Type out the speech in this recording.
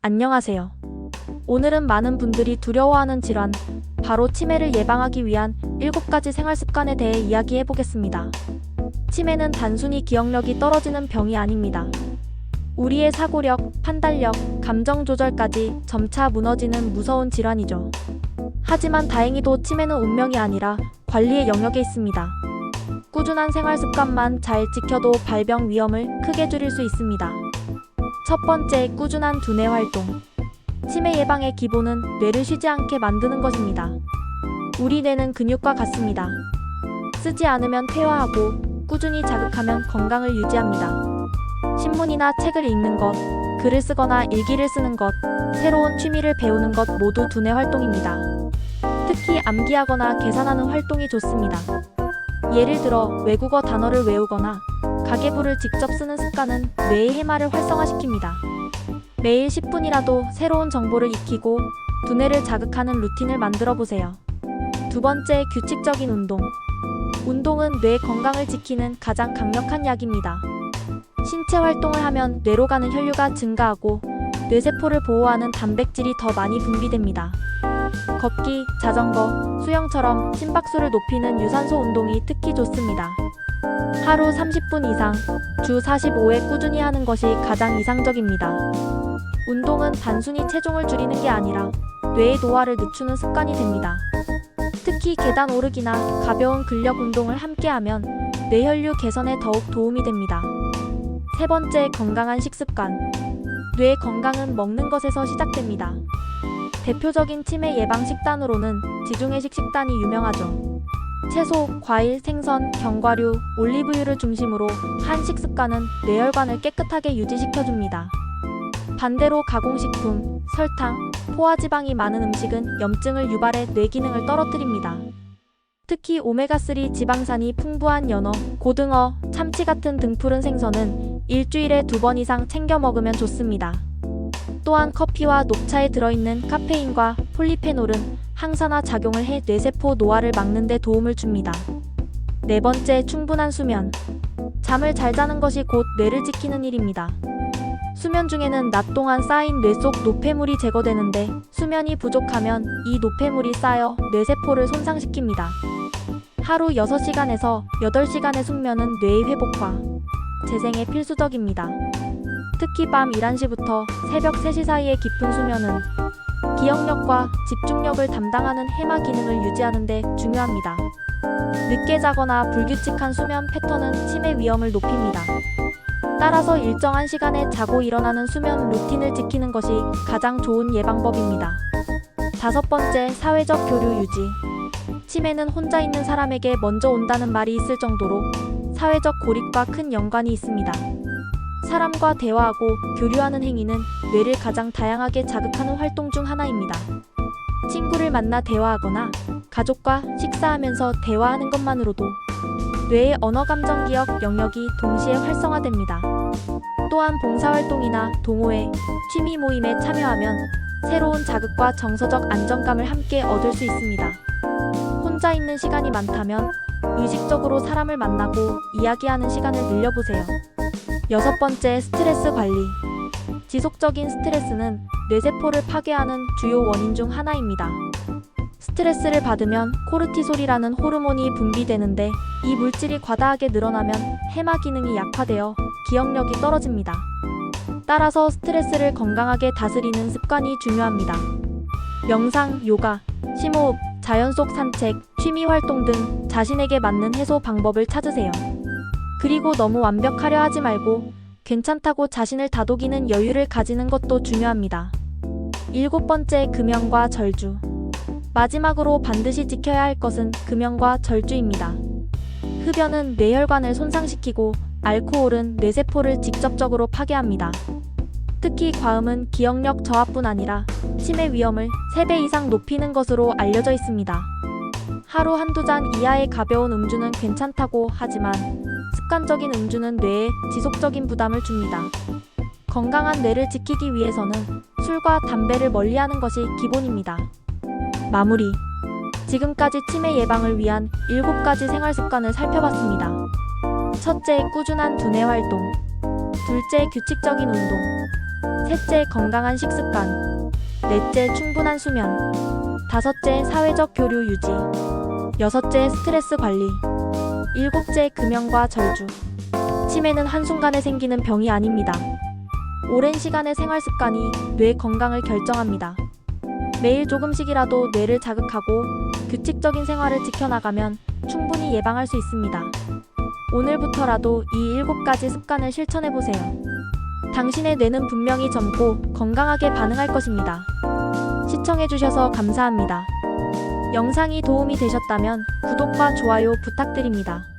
안녕하세요. 오늘은 많은 분들이 두려워하는 질환, 바로 치매를 예방하기 위한 7가지 생활 습관에 대해 이야기해 보겠습니다. 치매는 단순히 기억력이 떨어지는 병이 아닙니다. 우리의 사고력, 판단력, 감정 조절까지 점차 무너지는 무서운 질환이죠. 하지만 다행히도 치매는 운명이 아니라 관리의 영역에 있습니다. 꾸준한 생활 습관만 잘 지켜도 발병 위험을 크게 줄일 수 있습니다. 첫 번째, 꾸준한 두뇌 활동. 치매 예방의 기본은 뇌를 쉬지 않게 만드는 것입니다. 우리 뇌는 근육과 같습니다. 쓰지 않으면 퇴화하고 꾸준히 자극하면 건강을 유지합니다. 신문이나 책을 읽는 것, 글을 쓰거나 일기를 쓰는 것, 새로운 취미를 배우는 것 모두 두뇌 활동입니다. 특히 암기하거나 계산하는 활동이 좋습니다. 예를 들어 외국어 단어를 외우거나 가계부를 직접 쓰는 습관은 뇌의 해마를 활성화시킵니다. 매일 10분이라도 새로운 정보를 익히고 두뇌를 자극하는 루틴을 만들어 보세요. 두 번째, 규칙적인 운동. 운동은 뇌 건강을 지키는 가장 강력한 약입니다. 신체 활동을 하면 뇌로 가는 혈류가 증가하고 뇌세포를 보호하는 단백질이 더 많이 분비됩니다. 걷기, 자전거, 수영처럼 심박수를 높이는 유산소 운동이 특히 좋습니다. 하루 30분 이상, 주 45회 꾸준히 하는 것이 가장 이상적입니다. 운동은 단순히 체중을 줄이는 게 아니라 뇌의 노화를 늦추는 습관이 됩니다. 특히 계단 오르기나 가벼운 근력 운동을 함께하면 뇌혈류 개선에 더욱 도움이 됩니다. 세 번째, 건강한 식습관. 뇌 건강은 먹는 것에서 시작됩니다. 대표적인 치매 예방 식단으로는 지중해식 식단이 유명하죠. 채소, 과일, 생선, 견과류, 올리브유를 중심으로 한 식습관은 뇌혈관을 깨끗하게 유지시켜줍니다. 반대로 가공식품, 설탕, 포화지방이 많은 음식은 염증을 유발해 뇌 기능을 떨어뜨립니다. 특히 오메가3 지방산이 풍부한 연어, 고등어, 참치 같은 등푸른 생선은 일주일에 2번 이상 챙겨 먹으면 좋습니다. 또한 커피와 녹차에 들어있는 카페인과 폴리페놀은 항산화 작용을 해 뇌세포 노화를 막는 데 도움을 줍니다. 네 번째, 충분한 수면. 잠을 잘 자는 것이 곧 뇌를 지키는 일입니다. 수면 중에는 낮 동안 쌓인 뇌 속 노폐물이 제거되는데 수면이 부족하면 이 노폐물이 쌓여 뇌세포를 손상시킵니다. 하루 6시간에서 8시간의 숙면은 뇌의 회복과 재생에 필수적입니다. 특히 밤 11시부터 새벽 3시 사이의 깊은 수면은 기억력과 집중력을 담당하는 해마 기능을 유지하는 데 중요합니다. 늦게 자거나 불규칙한 수면 패턴은 치매 위험을 높입니다. 따라서 일정한 시간에 자고 일어나는 수면 루틴을 지키는 것이 가장 좋은 예방법입니다. 다섯 번째, 사회적 교류 유지. 치매는 혼자 있는 사람에게 먼저 온다는 말이 있을 정도로 사회적 고립과 큰 연관이 있습니다. 사람과 대화하고 교류하는 행위는 뇌를 가장 다양하게 자극하는 활동 중 하나입니다. 친구를 만나 대화하거나 가족과 식사하면서 대화하는 것만으로도 뇌의 언어감정기억 영역이 동시에 활성화됩니다. 또한 봉사활동이나 동호회, 취미 모임에 참여하면 새로운 자극과 정서적 안정감을 함께 얻을 수 있습니다. 혼자 있는 시간이 많다면 의식적으로 사람을 만나고 이야기하는 시간을 늘려보세요. 여섯 번째, 스트레스 관리. 지속적인 스트레스는 뇌세포를 파괴하는 주요 원인 중 하나입니다. 스트레스를 받으면 코르티솔이라는 호르몬이 분비되는데 이 물질이 과다하게 늘어나면 해마 기능이 약화되어 기억력이 떨어집니다. 따라서 스트레스를 건강하게 다스리는 습관이 중요합니다. 명상, 요가, 심호흡, 자연 속 산책, 취미 활동 등 자신에게 맞는 해소 방법을 찾으세요. 그리고 너무 완벽하려 하지 말고 괜찮다고 자신을 다독이는 여유를 가지는 것도 중요합니다. 일곱 번째, 금연과 절주. 마지막으로 반드시 지켜야 할 것은 금연과 절주입니다. 흡연은 뇌혈관을 손상시키고 알코올은 뇌세포를 직접적으로 파괴합니다. 특히 과음은 기억력 저하뿐 아니라 치매 위험을 3배 이상 높이는 것으로 알려져 있습니다. 하루 한두 잔 이하의 가벼운 음주는 괜찮다고 하지만 습관적인 음주는 뇌에 지속적인 부담을 줍니다. 건강한 뇌를 지키기 위해서는 술과 담배를 멀리하는 것이 기본입니다. 마무리. 지금까지 치매 예방을 위한 7가지 생활 습관을 살펴봤습니다. 첫째, 꾸준한 두뇌 활동. 둘째, 규칙적인 운동. 셋째, 건강한 식습관. 넷째, 충분한 수면. 다섯째, 사회적 교류 유지. 여섯째, 스트레스 관리. 일곱째, 금연과 절주. 치매는 한순간에 생기는 병이 아닙니다. 오랜 시간의 생활 습관이 뇌 건강을 결정합니다. 매일 조금씩이라도 뇌를 자극하고 규칙적인 생활을 지켜나가면 충분히 예방할 수 있습니다. 오늘부터라도 이 7가지 습관을 실천해보세요. 당신의 뇌는 분명히 젊고 건강하게 반응할 것입니다. 시청해주셔서 감사합니다. 영상이 도움이 되셨다면 구독과 좋아요 부탁드립니다.